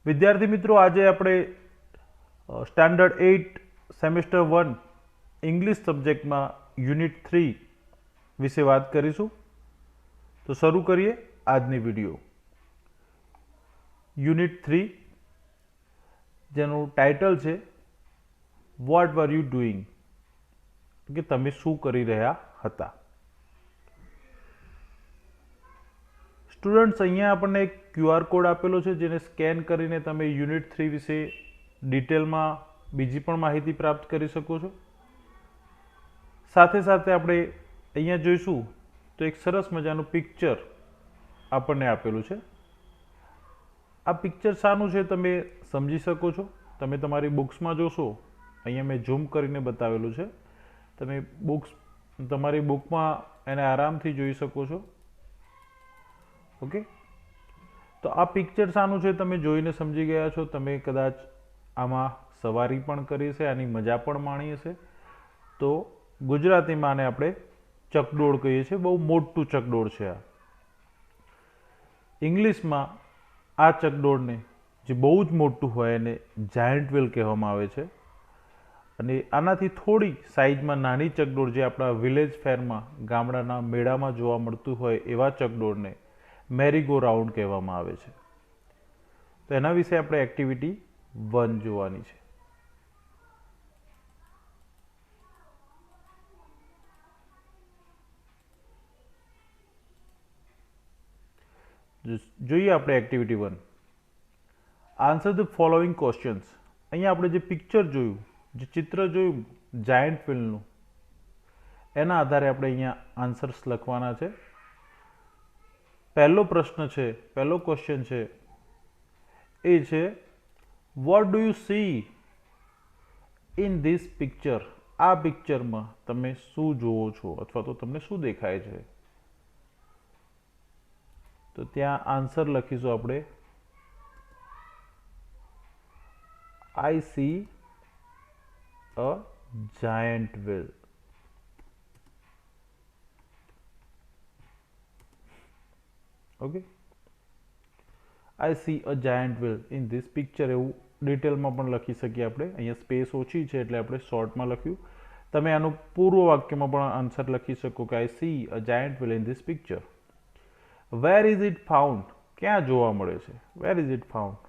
વિદ્યાર્થી મિત્રો, આજે આપણે સ્ટાન્ડર્ડ 8 સેમેસ્ટર 1 ઇંગ્લિશ સબ્જેક્ટમાં યુનિટ 3 વિશે વાત કરીશું. તો શરૂ કરીએ આજની વિડીયો. યુનિટ 3 જેનું ટાઇટલ છે વોટ વર યુ ડુઈંગ, કે તમે શું કરી રહ્યા હતા. સ્ટુડન્ટ્સ, અહીંયા આપણને એક QR કોડ આપેલો છે, જેને સ્કેન કરીને તમે યુનિટ 3 વિશે ડિટેલમાં બીજી પણ માહિતી પ્રાપ્ત કરી શકો છો. સાથે સાથે આપણે અહીંયા જોઈશું તો એક સરસ મજાનું પિક્ચર આપણને આપેલું છે. આ પિક્ચર શાનું છે તમે સમજી શકો છો. તમે તમારી બુક્સમાં જોશો, અહીંયા મેં ઝૂમ કરીને બતાવેલું છે. તમે તમારી બુકમાં એને આરામથી જોઈ શકો છો. ઓકે, તો આ પિક્ચર શાનું છે તમે જોઈને સમજી ગયા છો. તમે કદાચ આમાં સવારી પણ કરી છે, આની મજા પણ માણી હશે. તો ગુજરાતીમાં આને આપણે ચકડોળ કહીએ છીએ. બહુ મોટું ચકડોળ છે આ. ઇંગ્લિશમાં આ ચકડોળને, જે બહુ જ મોટું હોય, એને જાયન્ટ વ્હેલ કહેવામાં આવે છે. અને આનાથી થોડી સાઇઝમાં નાની ચકડોળ, જે આપણા વિલેજ ફેરમાં, ગામડાના મેળામાં જોવા મળતું હોય એવા ચકડોળને મેરી ગો રાઉન્ડ કહેવામાં આવે છે. તો એના વિશે આપણે એક્ટિવિટી 1 જોવાની છે. જોઈએ આપણે activity 1. Answer the following questions. અહીંયા આપણે જે પિક્ચર જોયું, જે ચિત્ર જોયું જાયન્ટ વ્હીલનું, એના આધારે આપણે અહીંયા આન્સર્સ લખવાના છે. પહેલો પ્રશ્ન છે, પહેલો ક્વેશ્ચન છે, એ છે what do you C in this picture. આ પિક્ચરમાં તમે શું જુઓ છો, અથવા તો તમને શું દેખાય છે. તો ત્યાં આન્સર લખીશું આપણે, I see a giant wheel. Okay, I see a giant wheel in this picture. એવું ડિટેલમાં પણ લખી શકીએ આપણે. અહીંયા સ્પેસ ઓછી છે એટલે આપણે શોર્ટમાં લખ્યું. તમે આનું પૂર્વ વાક્યમાં પણ આન્સર લખી શકો કે I see a giant wheel in this picture. Where is it found. ક્યાં જોવા મળે છે. Where is it found.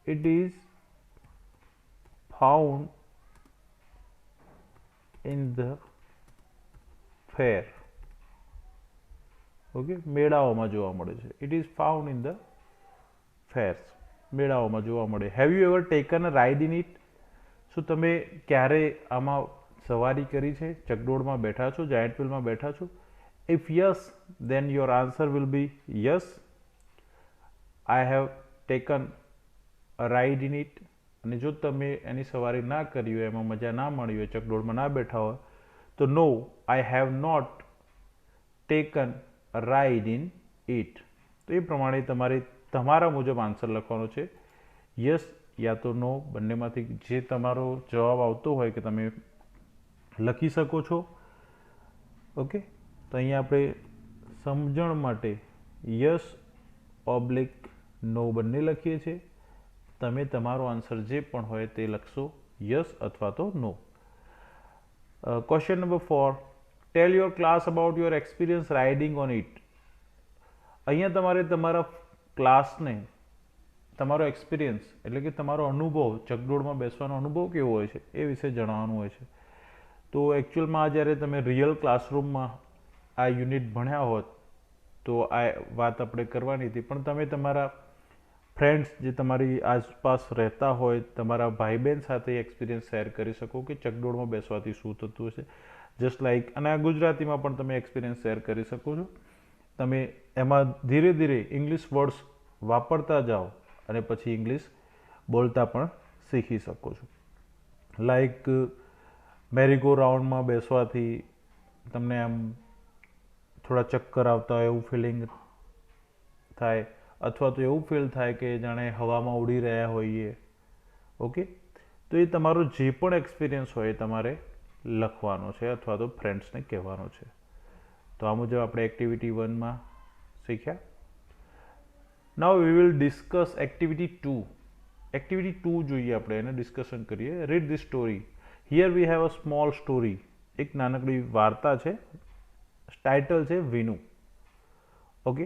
It is found in the fair. Okay, મેળાઓમાં જોવા મળે છે. It is found in the fairs. મેળાઓમાં જોવા મળે. Have you ever taken a ride in it. શું તમે ક્યારે આમાં સવારી કરી છે, ચકડોળમાં બેઠા છો, જાયન્ટ વ્હીલમાં બેઠા છો. If yes, then your answer will be yes, I have taken a ride in it. અને જો તમે એની સવારી ના કરી હોય, એમાં મજા ના મળી હોય, ચકડોળમાં ના બેઠા હોય, તો નો, I have not taken a ride in it. તો એ પ્રમાણે તમારા મુજબ આન્સર લખવાનો છે. યસ યા તો નો, બંનેમાંથી જે તમારો જવાબ આવતો હોય કે તમે લખી શકો છો. ઓકે, તો અહીંયા આપણે સમજણ માટે યસ ઓબ્લિક નો બંને લખીએ છીએ. તમે તમારો આન્સર જે પણ હોય તે લખશો, યસ અથવા તો no. Question number 4. Tell your class about your experience riding on it. અહીંયા તમારે તમારા ક્લાસને તમારો એક્સપિરિયન્સ, એટલે કે તમારો અનુભવ, ચકડોળમાં બેસવાનો અનુભવ કેવો હોય છે એ વિશે જણાવવાનું હોય છે. તો એકચ્યુઅલમાં જ્યારે તમે રિયલ ક્લાસરૂમમાં આ યુનિટ ભણ્યા હોત તો આ વાત આપણે કરવાની હતી. પણ તમે તમારા ફ્રેન્ડ્સ, જે તમારી આસપાસ રહેતા હોય, તમારા ભાઈ બહેન સાથે એક્સપિરિયન્સ શેર કરી શકો કે ચકડોળમાં બેસવાથી શું થતું હશે. જસ્ટ લાઈક, અને આ ગુજરાતીમાં પણ તમે એક્સપિરિયન્સ શેર કરી શકો છો. તમે એમાં ધીરે ધીરે ઇંગ્લિશ વર્ડ્સ વાપરતા જાઓ અને પછી ઇંગ્લિશ બોલતા પણ શીખી શકો છો. લાઈક મેરી ગો રાઉન્ડમાં બેસવાથી તમને આમ થોડા ચક્કર આવતા હોય એવું ફિલિંગ થાય, અથવા તો એવું ફીલ થાય કે જાણે હવામાં ઉડી રહ્યા હોઈએ. ઓકે, તો એ તમારો જે પણ એક્સપિરિયન્સ હોય એ તમારે લખવાનો છે અથવા તો ફ્રેન્ડ્સને કહેવાનો છે. તો આ મુજબ આપણે એક્ટિવિટી 1માં શીખ્યા. Now we will discuss activity 2. Activity 2 જોઈએ આપણે, એને ડિસ્કશન કરીએ. Read this story. Here we have a small story. એક નાનકડી વાર્તા છે. ટાઇટલ છે Vinu. Okay,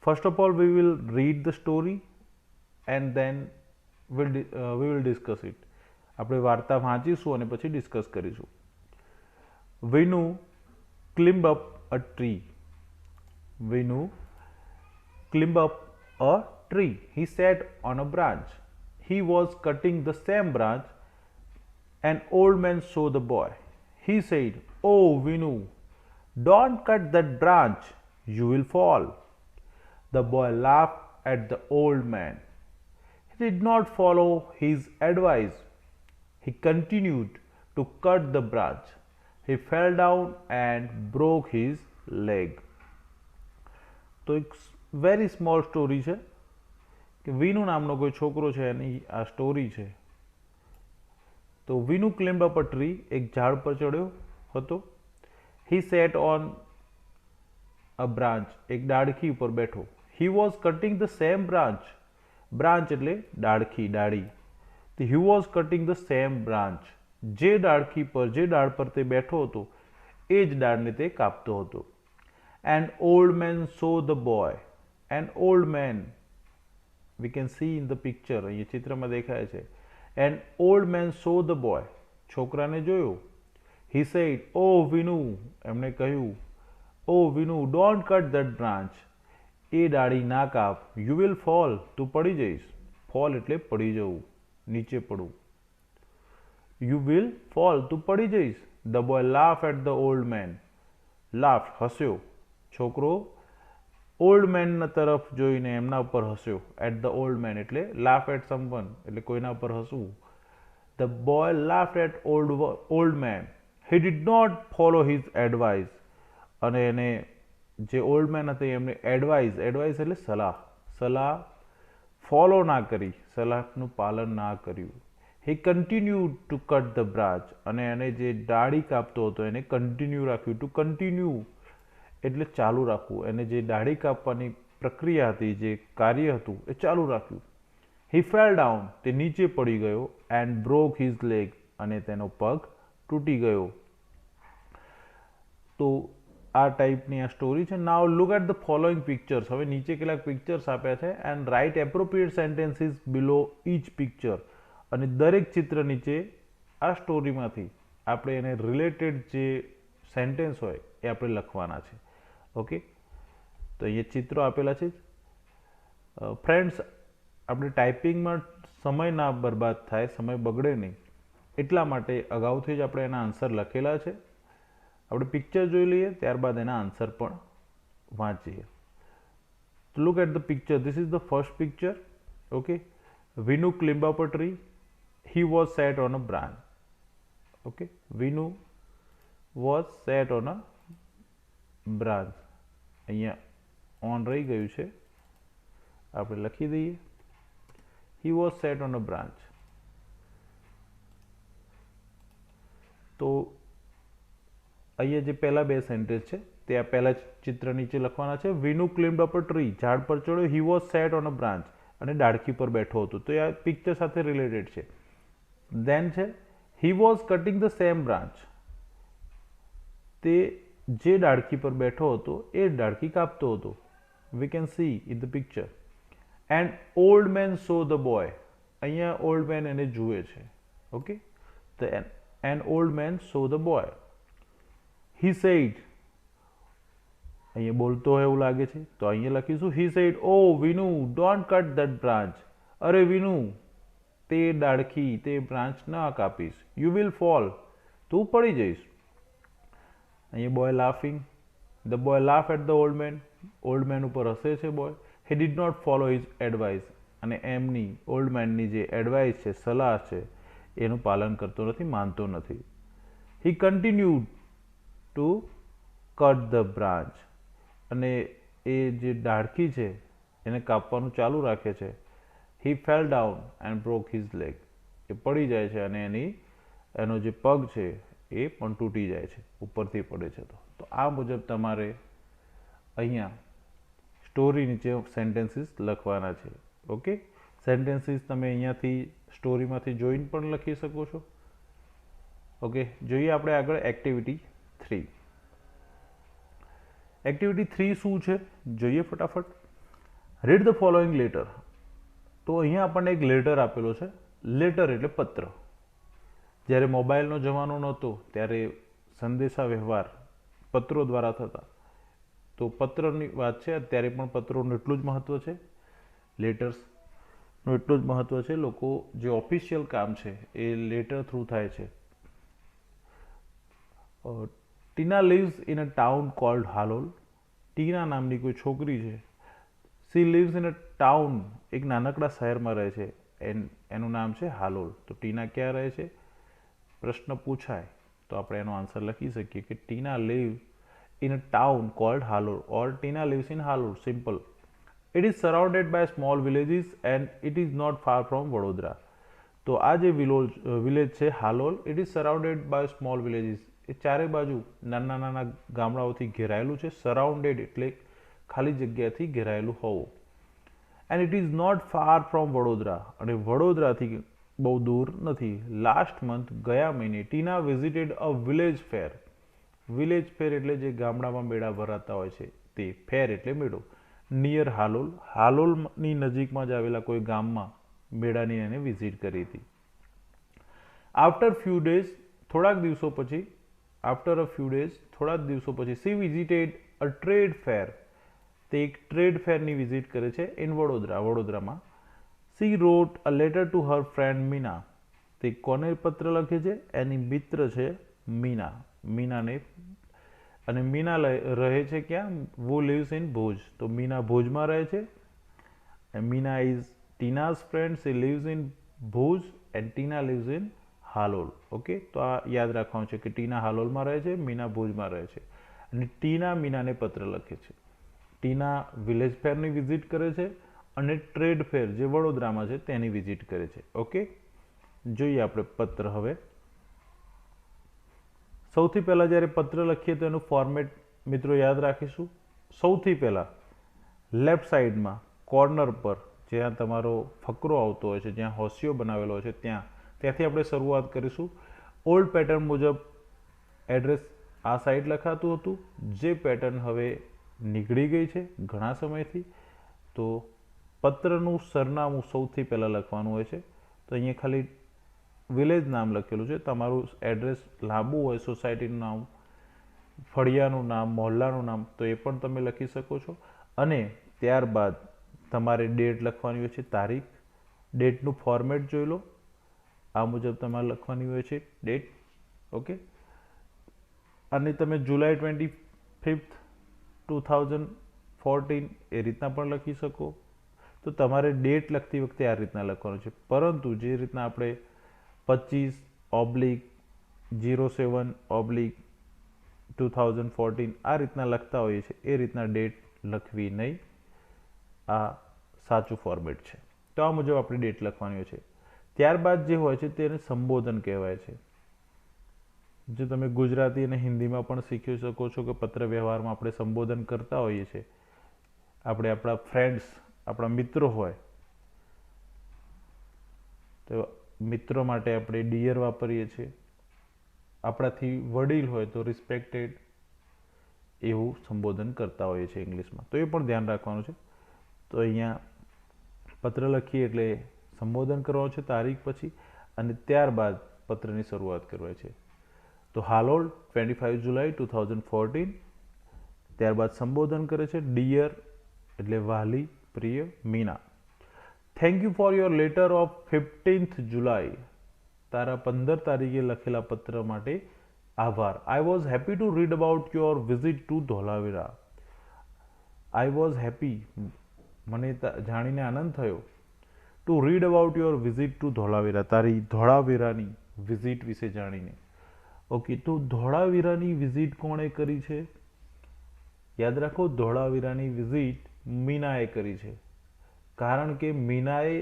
first of all we will read the story and then we will discuss it. આપણે વાર્તા વાંચીશું અને પછી ડિસ્કસ કરીશું. Vinu climb up a tree. Vinu climbed up a tree. He sat on a branch. He was cutting the same branch. An old man saw the boy. He said, "Oh, Vinu, don't cut that branch. You will fall." The boy laughed at the old man. He did not follow his advice. He continued to cut the branch. He fell down and broke his leg. તો એક very small story છે કે વિનુ નામનો કોઈ છોકરો છે એની આ story છે. તો Vinu climb up a tree, એક ઝાડ પર ચડ્યો હતો. He sat on a branch, એક ડાળખી ઉપર બેઠો. He was cutting the same branch. Branch એટલે ડાળખી, ડાળી. તો he was cutting the same branch. જે ડાળખી પર, જે ડાળ પર તે બેઠો હતો એ જ ડાળને તે કાપતો હતો. An old man saw the boy. An old man, we can see in the picture, અહીંયા ચિત્રમાં દેખાય છે. An old man saw the boy. છોકરાને જોયો. He said, "Oh Vinu," એમણે કહ્યું, "Oh Vinu, don't cut that branch." એ ડાળી ના કાપ. You will fall. તું પડી જઈશ. Fall એટલે પડી જવું, નીચે પડવું. You will fall. તું પડી જઈશ. The boy laughed at the old man. Laughed, હસ્યો. છોકરો ઓલ્ડ મેનના તરફ જોઈને એમના ઉપર હસ્યો. એટ ધ ઓલ્ડ મેન એટલે લાફ એટ સમવન, એટલે કોઈના ઉપર હસવું. The boy laughed at old man. He did not follow his advice. અને એને જે ઓલ્ડ મેન હતા એમને એડવાઇસ એટલે સલાહ ફોલો ના કરી, સલાહનું પાલન ના કર્યું. He continue to cut the branch. અને એને જે ડાળી કાપતો હતો એને કન્ટિન્યુ રાખ્યું. ટુ કન્ટિન્યુ એટલે ચાલુ રાખવું. એને જે ડાળી કાપવાની પ્રક્રિયા હતી, જે કાર્ય હતું એ ચાલુ રાખ્યું. He fell down. તે નીચે પડી ગયો. And broke his leg. અને તેનો પગ તૂટી ગયો. તો આ ટાઈપની આ સ્ટોરી છે. Now look at the following pictures. હવે નીચે કેટલાક પિક્ચર્સ આપ્યા છે. And write appropriate sentences below each picture. અને દરેક ચિત્ર નીચે આ સ્ટોરીમાંથી આપણે એને રિલેટેડ જે સેન્ટેન્સ હોય એ આપણે લખવાના છે. ઓકે, તો અહીંયા ચિત્રો આપેલા છે. ફ્રેન્ડ્સ, આપણે ટાઈપિંગમાં સમય ના બરબાદ થાય, સમય બગડે નહીં, એટલા માટે અગાઉથી જ આપણે એના આન્સર લખેલા છે. આપણે પિક્ચર જોઈ લઈએ, ત્યારબાદ એના આન્સર પણ વાંચીએ. Look at the picture. This is the first picture. Okay, Vinu climb up a tree. He was sat on a branch. Okay, Vinu was sat on a branch. અહીંયા ઓન રહી ગયું છે, આપણે લખી દઈએ. He was sat on a branch. તો અહીંયા જે પહેલા બે સેન્ટેન્સ છે તે આ પહેલા ચિત્ર નીચે લખવાના છે. Vinu climb up a tree, ઝાડ પર ચડ્યો. હી was sat on a branch, અને ડાળખી પર બેઠો હતો. તો એ આ પિક્ચર સાથે રિલેટેડ છે. દેન છે he was cutting the same branch. તે જે ડાળખી પર બેઠો હતો એ ડાળખી કાપતો હતો. We can see in the picture. And old man saw the boy. અહીંયા ઓલ્ડ મેન એને જુએ છે. ઓકે, તો an old man saw the boy. He said. અહીંયા બોલતો હોય એવું લાગે છે, તો અહીંયા લખીશું he said, "oh Vinu, don't cut that branch." અરે વિનુ, તે ડાળખી, તે બ્રાન્ચ ના કાપીશ. You will fall. તું પડી જઈશ. અહીંયા boy laughing. The boy laugh at the old man. Old man ઉપર હસે છે boy. He did not follow his advice. અને એમની ઓલ્ડ મેનની જે એડવાઇસ છે, સલાહ છે, એનું પાલન કરતો નથી, માનતો નથી. He continued to cut the branch. અને એ જે ડાળખી છે એને કાપવાનું ચાલુ રાખે છે. He fell down and broke his leg. એ પડી જાય છે અને એનો જે પગ છે એ પણ તૂટી જાય છે, ઉપરથી પડે છે. તો આ મુજબ તમારે અહીંયા સ્ટોરી નીચે સેન્ટેન્સીસ લખવાના છે. ઓકે, સેન્ટેન્સીસ તમે અહીંયાથી સ્ટોરીમાંથી જોઈને પણ લખી શકો છો. ઓકે, જોઈએ આપણે આગળ એક્ટિવિટી 3. એક્ટિવિટી 3 શું છે જોઈએ ફટાફટ. Read the following letter. તો અહીંયા આપણને એક લેટર આપેલો છે. લેટર એટલે પત્ર. જ્યારે મોબાઈલનો જમાનો નહોતો ત્યારે સંદેશા વ્યવહાર પત્રો દ્વારા થતા. તો પત્રની વાત છે, અત્યારે પણ પત્રોનું એટલું જ મહત્ત્વ છે, લેટર્સનું એટલું જ મહત્ત્વ છે. લોકો જે ઓફિશિયલ કામ છે એ લેટર થ્રુ થાય છે. ટીના lives in a town called Halol. ટીના નામની કોઈ છોકરી છે. C lives in a town, એક નાનકડા શહેરમાં રહે છે. એનું નામ છે હાલોલ. તો ટીના ક્યાં રહે છે પ્રશ્ન પૂછાય તો આપણે એનો આન્સર લખી શકીએ કે ટીના lives in a town called Halol, or Tina lives in Halol. Simple. It is surrounded by small villages and it is not far from Vadodara. તો આ જે વિલેજ છે Halol, it is surrounded by small villages. એ ચારે બાજુ નાના નાના ગામડાઓથી ઘેરાયેલું છે. સરાઉન્ડેડ એટલે ખાલી જગ્યાથી ઘેરાયેલું હોવું. And it is not far from Vadodara, અને વડોદરાથી બહુ દૂર નથી. લાસ્ટ મંથ, ગયા મહિને, Tina visited a village fair. Village fair એટલે જે ગામડામાં મેળા ભરાતા હોય છે તે. ફેર એટલે મેળો. નિયર હાલોલ, હાલોલની નજીકમાં જ આવેલા કોઈ ગામમાં મેળાની એને વિઝિટ કરી હતી. આફ્ટર ફ્યુ ડેઝ, થોડાક દિવસો પછી, આફ્ટર અ ફ્યુ ડેઝ, થોડા દિવસો પછી, she visited a trade fair. તે એક ટ્રેડ ફેરની વિઝિટ કરે છે ઇન વડોદરા, વડોદરામાં. She wrote a letter to her friend Meena. તે કોને પત્ર લખે છે? એની મિત્ર છે મીના. મીનાને, અને મીના રહે છે ક્યાં? વો lives in ભુજ. તો મીના ભુજમાં રહે છે. Meena is Tina's friend. She lives in Bhuj and Tina lives in Halol. Okay, તો આ યાદ રાખવાનું છે કે ટીના હાલોલમાં રહે છે, મીના ભુજમાં રહે છે. અને ટીના મીનાને પત્ર લખે છે. ટીના વિલેજ ફેરની વિઝિટ કરે છે અને ટ્રેડ ફેર જે વડોદરામાં છે તેની વિઝિટ કરે છે. ઓકે, જોઈએ આપણે પત્ર હવે. સૌથી પહેલાં જ્યારે પત્ર લખીએ તો એનું ફોર્મેટ મિત્રો યાદ રાખીશું. સૌથી પહેલાં લેફ્ટ સાઈડમાં કોર્નર પર જ્યાં તમારો ફકરો આવતો હોય છે, જ્યાં હોશિયો બનાવેલો હોય છે ત્યાંથી આપણે શરૂઆત કરીશું. ઓલ્ડ પેટર્ન મુજબ એડ્રેસ આ સાઈડ લખાતું હતું, જે પેટર્ન હવે નીકળી ગઈ છે ઘણા સમયથી. તો પત્રનું સરનામું સૌથી પહેલાં લખવાનું હોય છે. તો અહીંયા ખાલી વિલેજ નામ લખેલું છે. તમારું એડ્રેસ લાંબુ હોય, સોસાયટીનું નામ, ફળિયાનું નામ, મોહલ્લાનું નામ, તો એ પણ તમે લખી શકો છો. અને ત્યારબાદ તમારે ડેટ લખવાની હોય છે, તારીખ. ડેટનું ફોર્મેટ જોઈ લો. આ મુજબ તમારે લખવાની હોય છે ડેટ. ઓકે, અને તમે જુલાઈ 25th 2014 એ રીતના પણ લખી શકો. તો તમારે ડેટ લખતી વખતે આ રીતના લખવાનું છે. પરંતુ જે રીતના આપણે 25/07/2014 આ રીતના લખતા હોઈએ છીએ એ રીતના ડેટ લખવી નહીં. આ સાચું ફોર્મેટ છે. તો આ મુજબ આપણે ડેટ લખવાની હોય છે. ત્યારબાદ જે હોય છે તેને સંબોધન કહેવાય છે. જે તમે ગુજરાતી અને હિન્દીમાં પણ શીખી શકો છો કે પત્ર વ્યવહારમાં આપણે સંબોધન કરતા હોઈએ છીએ. આપણે આપણા ફ્રેન્ડ્સ, આપણા મિત્રો હોય તો મિત્રો માટે આપણે ડિયર વાપરીએ છીએ. આપણાથી વડીલ હોય તો રિસ્પેક્ટેડ એવું સંબોધન કરતા હોઈએ છીએ ઇંગ્લિશમાં. તો એ પણ ધ્યાન રાખવાનું છે. તો અહીંયા પત્ર લખીએ એટલે સંબોધન કરવાનું છે તારીખ પછી, અને ત્યારબાદ પત્રની શરૂઆત કરવાની છે. તો હાલોલ 25 જુલાઈ 2014. ત્યારબાદ સંબોધન કરે છે ડિયર એટલે વાલી, પ્રિય Meena. Thank you for your letter of 15th July. તારા 15 તારીખે લખેલા પત્ર માટે આભાર. I was happy to read about your visit to Dholavira. I was happy, મને જાણીને આનંદ થયો. To read about your visit to Dholavira, તારી ધોળાવીરાની વિઝિટ વિશે જાણીને. ઓકે, તો ધોળાવીરાની વિઝિટ કોણે કરી છે? યાદ રાખો, ધોળાવીરાની વિઝિટ મીનાએ કરી છે. કારણ કે મીનાએ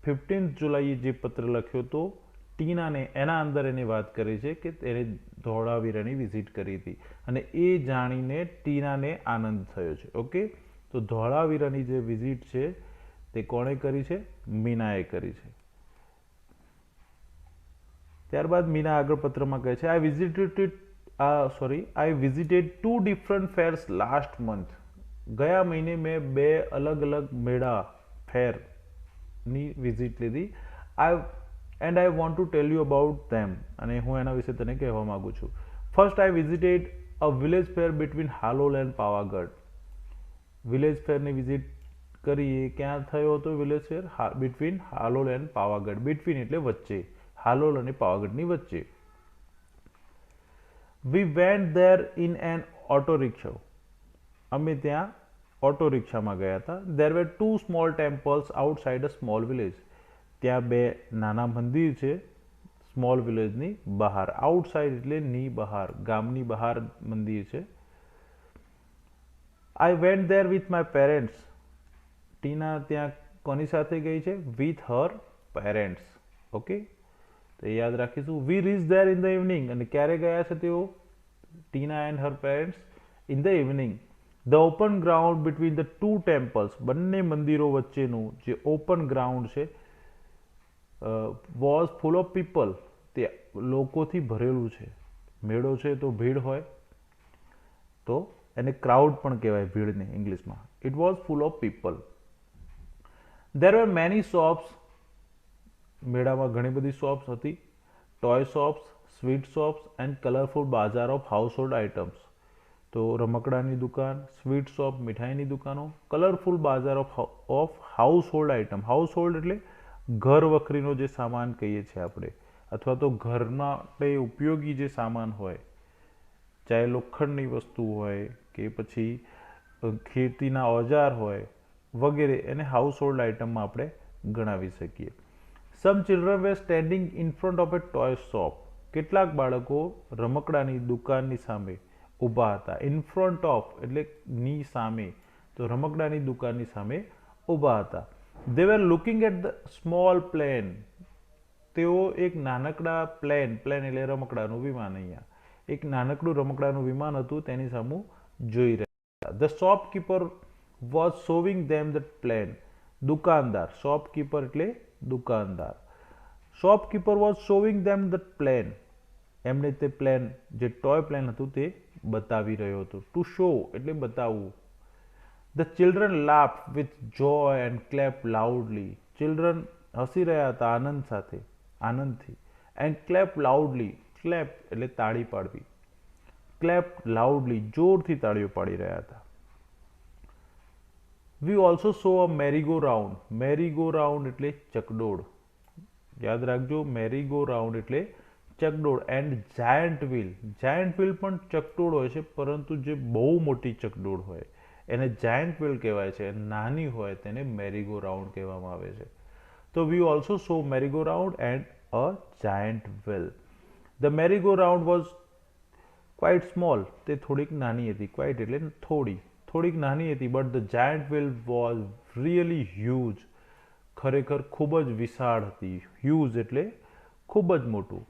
15th જુલાઈએ જે પત્ર લખ્યો તો ટીનાને, એના અંદર એને વાત કરી છે કે તેને ધોળાવીરાની વિઝિટ કરી હતી, અને એ જાણીને ટીનાને આનંદ થયો છે. ઓકે, તો ધોળાવીરાની જે વિઝિટ છે તે કોણે કરી છે? મીનાએ કરી છે. ત્યારબાદ મીના આગળ પત્રમાં કહે છે I visited 2 different fares last month. ગયા મહિને મેં 2 અલગ અલગ મેળા ફેરની વિઝિટ લીધી. I want to tell you about them, અને હું એના વિશે તને કહેવા માંગુ છું. First I visited a village fair between Halol and Pavagadh. Village ફેરની વિઝિટ કરી. ક્યાં થયો હતો village fair? Between Halol and Pavagadh. Between એટલે વચ્ચે, હાલોલ અને પાવાગઢની વચ્ચે. We went there in an auto rickshaw. અમે ત્યાં ઓટો રિક્ષામાં ગયા હતા. There were 2 small temples outside a small village. ત્યાં 2 નાના મંદિર છે સ્મોલ વિલેજની બહાર. આઉટસાઇડ એટલે ની બહાર, ગામની બહાર મંદિર છે. I went there with my parents. Tina ત્યાં કોની સાથે ગઈ છે? With her parents. ઓકે, તો એ યાદ રાખીશું. We reach there in the evening. અને ક્યારે ગયા છે તેઓ? Tina and her parents in the evening. The open ground between the 2 temples. બંને મંદિરો વચ્ચેનું જે ઓપન ગ્રાઉન્ડ છે વોઝ ફૂલ ઓફ પીપલ. તે લોકોથી ભરેલું છે. મેળો છે તો ભીડ હોય, તો એને ક્રાઉડ પણ કહેવાય ભીડને ઇંગ્લિશમાં. It was full of people. There were many shops. મેળામાં ઘણી બધી શોપ્સ હતી. Toy shops, sweet shops and colourful bazaar of household items. તો રમકડાની દુકાન, સ્વીટ શોપ, મીઠાઈની દુકાનો, colourful bazaar of household item. Household એટલે ઘર વખરીનો જે સામાન કહીએ છીએ આપણે, અથવા તો ઘર માટે ઉપયોગી જે સામાન હોય, ચાહે લોખંડની વસ્તુ હોય કે પછી ખેતીના ઓજાર હોય વગેરે, એને હાઉસહોલ્ડ આઇટમમાં આપણે ગણાવી શકીએ. Some children were standing in front of a toy shop. કેટલાક બાળકો રમકડાની દુકાનની સામે ઊભા હતા. ઇન ફ્રન્ટ ઓફ એટલે ની સામે, તો રમકડાની દુકાનની સામે ઊભા હતા. They were looking at the small plane. તેઓ એક નાનકડા પ્લેન એટલે રમકડાનું વિમાન, અહીંયા એક નાનકડું રમકડાનું વિમાન હતું તેની સામે જોઈ રહ્યા. The shopkeeper was showing them the plane. દુકાનદાર, શોપકીપર એટલે દુકાનદાર. Shopkeeper was showing them the plane. એમને તે પ્લેન, જે ટોય પ્લેન હતું તે બતાવી રહ્યો હતો. ટુ શો એટલે બતાવવું. The children laugh with Joy and clap loudly. Children હસી રહ્યા હતા આનંદ સાથે, આનંદથી. And clap loudly. ક્લેપ એટલે તાળી પાડવી. ક્લેપ લાઉડલી, જોરથી તાળીઓ પાડી રહ્યા હતા. We also saw a merry go round. Merry go round એટલે ચકડોળ. યાદ રાખજો, મેરી ગો રાઉન્ડ એટલે ચકડોળ. And giant wheel. Giant wheel પણ ચકડોળ હોય છે, પરંતુ જે બહુ મોટી ચકડોળ હોય એને જાયન્ટ વ્હીલ કહેવાય છે. નાની હોય તેને મેરી ગો રાઉન્ડ કહેવામાં આવે છે. તો we also saw merry go round and a giant wheel. The merry go round was quite small. તે થોડીક નાની હતી. ક્વાઇટ એટલે થોડીક નાની હતી. But the giant wheel was really huge. ખરેખર ખૂબ જ વિશાળ હતી. હ્યુજ એટલે ખૂબ જ મોટું.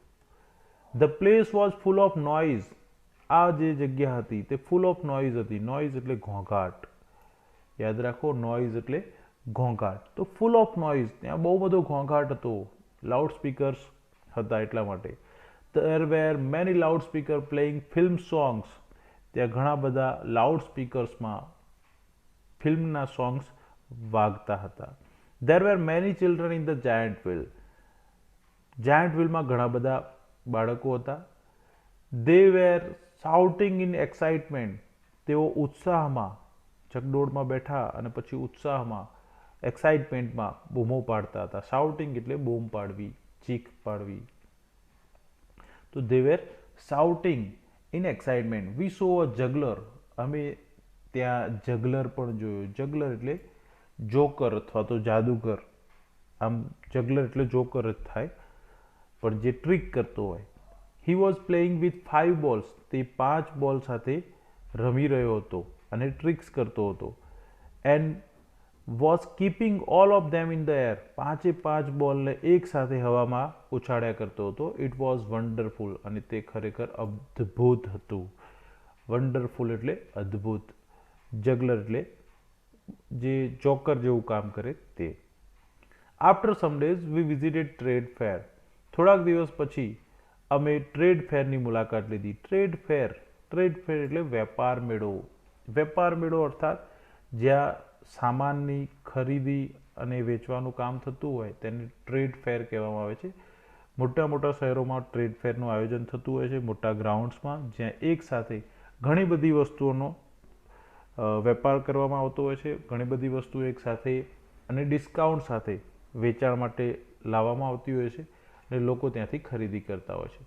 The place was full of noise. આ જે જગ્યા હતી તે ફૂલ ઓફ નોઇઝ હતી. નોઇઝ એટલે ઘોંઘાટ. યાદ રાખો, નોઇઝ એટલે ઘોંઘાટ. તો ફૂલ ઓફ નોઇઝ, ત્યાં બહુ બધો ઘોંઘાટ હતો. લાઉડ સ્પીકર્સ હતા એટલા માટે. There were many loud speaker playing film songs. ત્યાં ઘણા બધા લાઉડ સ્પીકર્સમાં ફિલ્મના સોંગ્સ વાગતા હતા. There were many children in the giant wheel. Giant વ્હીલમાં ઘણા બધા બાળકો હતા. They were shouting in excitement. તેઓ ઉત્સાહમાં, ચકડોળમાં બેઠા અને પછી ઉત્સાહમાં, એક્સાઇટમેન્ટમાં બૂમો પાડતા હતા. શાઉટિંગ એટલે બૂમ પાડવી, ચીખ પાડવી. તો they were shouting in excitement. We saw a juggler. અમે ત્યાં જગલર પણ જોયું. જગલર એટલે જોકર અથવા તો જાદુગર. આમ જગલર એટલે જોકર જ થાય, પણ જે ટ્રીક કરતો હોય. He was playing with 5 balls. તે 5 બોલ સાથે રમી રહ્યો હતો અને ટ્રિક્સ કરતો હતો. And was keeping all of them in the air. 5 બોલને એક સાથે હવામાં ઉછાળ્યા કરતો હતો. It was wonderful. અને તે ખરેખર અદ્ભુત હતું. વન્ડરફુલ એટલે અદ્ભુત. જગલર એટલે જે જોકર જેવું કામ કરે તે. આફ્ટર સમ ડેઝ વી વિઝિટેડ ટ્રેડ ફેર. થોડાક દિવસ પછી અમે ટ્રેડ ફેરની મુલાકાત લીધી. ટ્રેડ ફેર એટલે વેપાર મેળો. વેપાર મેળો અર્થાત જ્યાં સામાનની ખરીદી અને વેચવાનું કામ થતું હોય તેને ટ્રેડ ફેર કહેવામાં આવે છે. મોટા મોટા શહેરોમાં ટ્રેડ ફેરનું આયોજન થતું હોય છે, મોટા ગ્રાઉન્ડ્સમાં, જ્યાં એક સાથે ઘણી બધી વસ્તુઓનો વેપાર કરવામાં આવતો હોય છે. ઘણી બધી વસ્તુઓ એક સાથે અને ડિસ્કાઉન્ટ સાથે વેચાણ માટે લાવવામાં આવતી હોય છે અને લોકો ત્યાંથી ખરીદી કરતા હોય છે,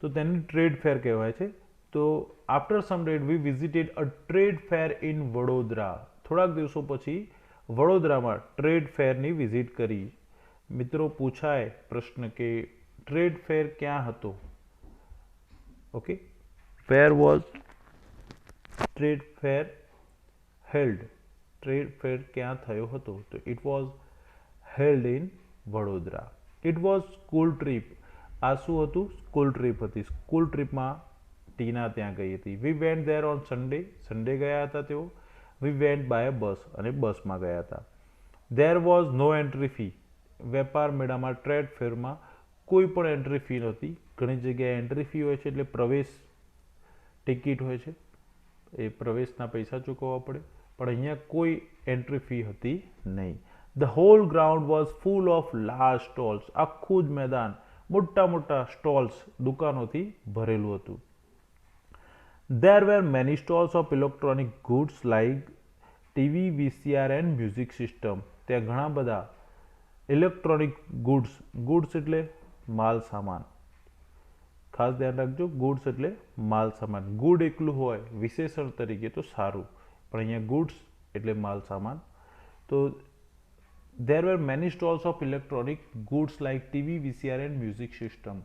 તો તેને ટ્રેડ ફેર કહેવાય છે. તો after some date V visited a trade fair in Vadodara. થોડાક દિવસો પછી વડોદરામાં ટ્રેડ ફેરની વિઝિટ કરી. મિત્રો પૂછાય પ્રશ્ન કે ટ્રેડ ફેર ક્યાં હતો? Okay, where was trade fair held? Trade fair ક્યાં થયો હતો? તો it was held in Vadodara. It was school trip. આ શું હતું? સ્કૂલ ટ્રીપ હતી. સ્કૂલ ટ્રીપમાં ટીના ત્યાં ગઈ હતી. We went there on Sunday. Sunday ગયા હતા તેઓ. We went by bus. અને બસમાં ગયા હતા. There was no entry fee. વેપાર મેળામાં ટ્રેડ ફેરમાં કોઈ પણ એન્ટ્રી ફી નહોતી. ઘણી જગ્યાએ એન્ટ્રી ફી હોય છે એટલે પ્રવેશ ટિકિટ હોય છે, એ પ્રવેશના પૈસા ચૂકવવા પડે, પણ અહીંયા કોઈ એન્ટ્રી ફી હતી નહીં. The whole ground was full of large stalls. આખું જ મેદાન મોટા મોટા સ્ટોલ્સ, દુકાનોથી ભરેલું હતું. There were many stalls of electronic goods like TV, VCR and music system. ત્યાં ઘણા બધા ઇલેક્ટ્રોનિક ગુડ્સ એટલે માલ સામાન. ખાસ ધ્યાન રાખજો, ગુડ્સ એટલે માલ સામાન. ગુડ એકલું હોય વિશેષણ તરીકે તો સારું, પણ અહીંયા ગુડ્સ એટલે માલ સામાન. તો there were many stalls of electronic goods like TV, VCR and music system.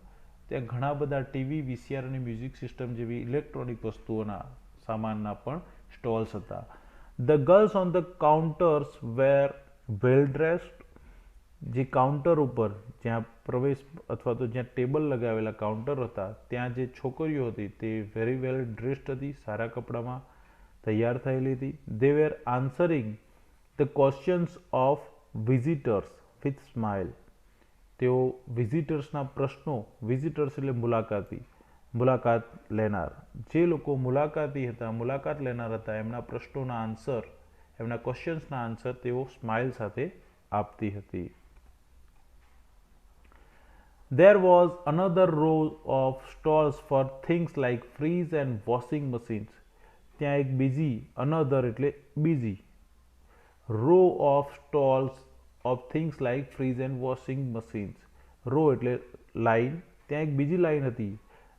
ત્યાં ઘણા બધા ટીવી, વીસીઆર અને મ્યુઝિક સિસ્ટમ જેવી ઇલેક્ટ્રોનિક વસ્તુઓના સામાનના પણ સ્ટોલ્સ હતા. The girls on the counters were well dressed. જે કાઉન્ટર ઉપર જ્યાં પ્રવેશ અથવા તો જ્યાં ટેબલ લગાવેલા કાઉન્ટર હતા ત્યાં જે છોકરીઓ હતી તે વેરી વેલ ડ્રેસ્ડ હતી, સારા કપડામાં તૈયાર થયેલી હતી. They were answering the questions of visitors with smile. તેઓ વિઝિટર્સના પ્રશ્નો, વિઝિટર્સ એટલે મુલાકાત લેનાર, જે લોકો મુલાકાતી હતા, મુલાકાત લેનાર હતા, એમના પ્રશ્નોના આન્સર, એમના ક્વેશ્ચન્સના આન્સર તેઓ સ્માઇલ સાથે આપતી હતી. There was another row of stalls for things like fridge and washing machines. ત્યાં એક બીજી, another એટલે બીજી, row of stalls of things like fridge and washing machines. Row એટલે લાઈન. ત્યાં એક બીજી લાઈન હતી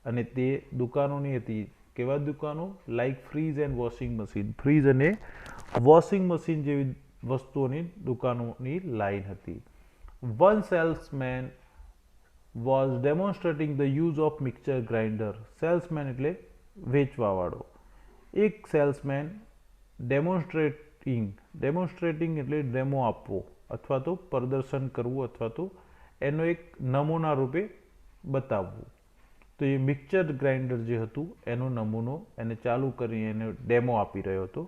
અને તે દુકાનોની હતી. કેવા દુકાનો? Like fridge and washing machine. Fridge અને વોશિંગ મશીન જેવી વસ્તુઓની દુકાનોની લાઈન હતી. One salesman was ડેમોન્સ્ટ્રેટિંગ the use of mixer grinder. Salesman એટલે વેચવાવાળો. એક સેલ્સમેન ડેમોન્સ્ટ્રેટિંગ એટલે ડેમો આપવો અથવા તો પ્રદર્શન કરવું અથવા તો એનો એક નમૂના રૂપે બતાવવું. તો એ મિક્સર ગ્રાઇન્ડર જે હતું એનો નમૂનો એને ચાલુ કરીને એને ડેમો આપી રહ્યો હતો.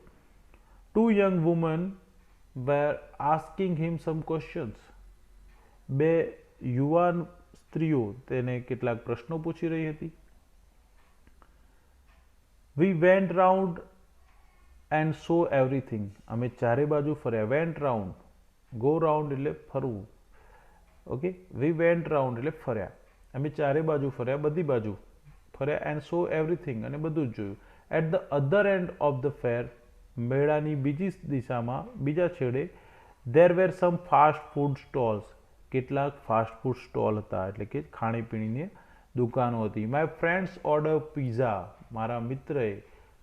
ટુ યંગ વુમન વેર આસ્કિંગ હિમ સમ ક્વેશ્ચન્સ. બે યુવાન સ્ત્રીઓ તેને કેટલાક પ્રશ્નો પૂછી રહી હતી. We vent round and so everything. અમે ચારે બાજુ ફર્યા. વેન્ટ રાઉન્ડ, ગો રાઉન્ડ એટલે ફરવું. ઓકે, વી વેન્ટ રાઉન્ડ એટલે ફર્યા. અમે ચારે બાજુ ફર્યા, બધી બાજુ ફર્યા. એન્ડ સો એવરીથિંગ અને બધું જ જોયું. At the other end of the fair, મેળાની બીજી દિશામાં, બીજા છેડે, there were some fast food stalls. કેટલાક ફાસ્ટ ફૂડ સ્ટોલ હતા એટલે કે ખાણીપીણીની દુકાનો હતી. My friends order pizza. મારા મિત્રએ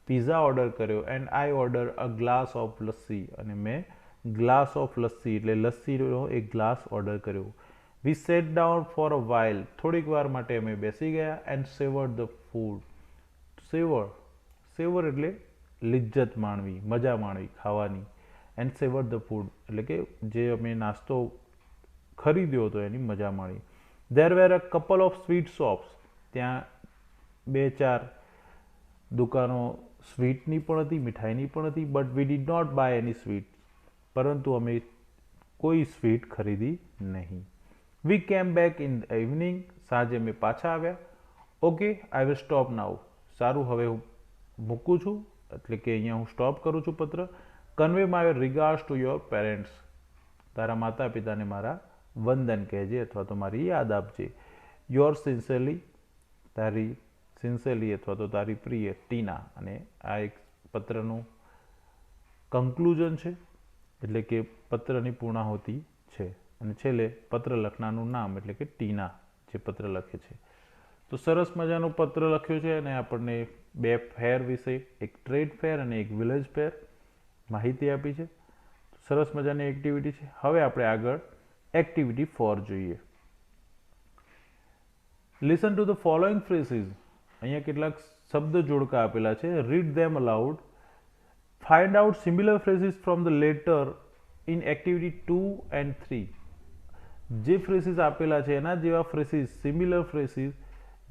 પિઝા ઓર્ડર કર્યો. And I order a glass of lassi. અને મેં ગ્લાસ ઓફ લસ્સી એટલે લસ્સીનો એક ગ્લાસ ઓર્ડર કર્યો. We sat down for a while. થોડીક વાર માટે અમે બેસી ગયા. And savoured the food. Savour એટલે લિજ્જત માણવી, મજા માણવી ખાવાની. એન્ડ સેવર્ડ ધ ફૂડ એટલે કે જે અમે નાસ્તો ખરીદ્યો હતો એની મજા માણી. There were a couple of sweet shops. ત્યાં બે ચાર દુકાનો સ્વીટની પણ હતી, મીઠાઈની પણ હતી, but we did not buy any sweet, પરંતુ અમે કોઈ સ્વીટ ખરીદી નહીં. વી કેમ બેક ઇન ધ ઇવનિંગ, સાંજે અમે પાછા આવ્યા. ઓકે, આઈ વિલ સ્ટોપ નાઉ, સારું હવે હું મૂકું છું, એટલે કે અહીંયા હું સ્ટોપ કરું છું પત્ર. Convey my regards to your parents, તારા માતા પિતાને મારા વંદન કહેજે અથવા તો મારી યાદ આપજે. યોર સિન્સિયરલી, તારી સિન્સિયરલી અથવા તો તારી પ્રિય ટીના. અને આ એક પત્રનું કન્ક્લુઝન છે, એટલે કે પત્રની પૂર્ણાહુતિ છે. અને છેલ્લે પત્ર લખનારનું નામ એટલે કે ટીના જે પત્ર લખે છે. તો સરસ મજાનું પત્ર લખ્યું છે અને આપણને 2 ફેર વિશે, એક ટ્રેડ ફેર અને એક વિલેજ ફેર માહિતી આપી છે. સરસ મજાની એક્ટિવિટી છે. હવે આપણે આગળ એક્ટિવિટી 4 જોઈએ. Listen to the following ફ્રેસીસ. અહીંયા કેટલાક શબ્દ જોડકા આપેલા છે. Read them allowed. Find out similar ફ્રેસીસ from the letter in activity 2 and 3. જે ફ્રેસીસ આપેલા છે એના જેવા ફ્રેસીસ, સિમિલર ફ્રેસીસ